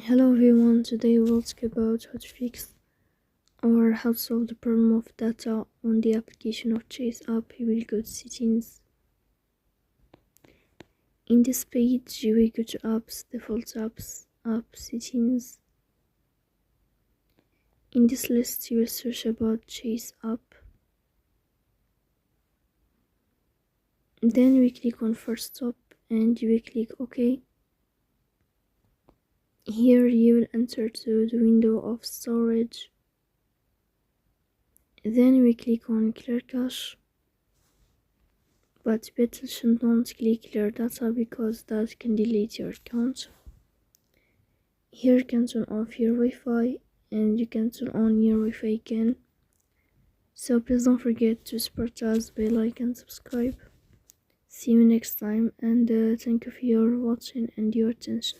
Hello everyone, today we'll talk about how to fix or how to solve the problem of data on the application of Chase app. You will go to settings. In this page you will go to apps, default apps, app settings. In this list you will search about Chase app. Then we click on first stop and you will click OK. Here you will enter to the window of storage. Then we click on clear cache, but pay attention, don't click clear data because that can delete your account. Here you can turn off your Wi-Fi and you can turn on your Wi-Fi again. So please don't forget to support us by like and subscribe. See you next time, and thank you for your watching and your attention.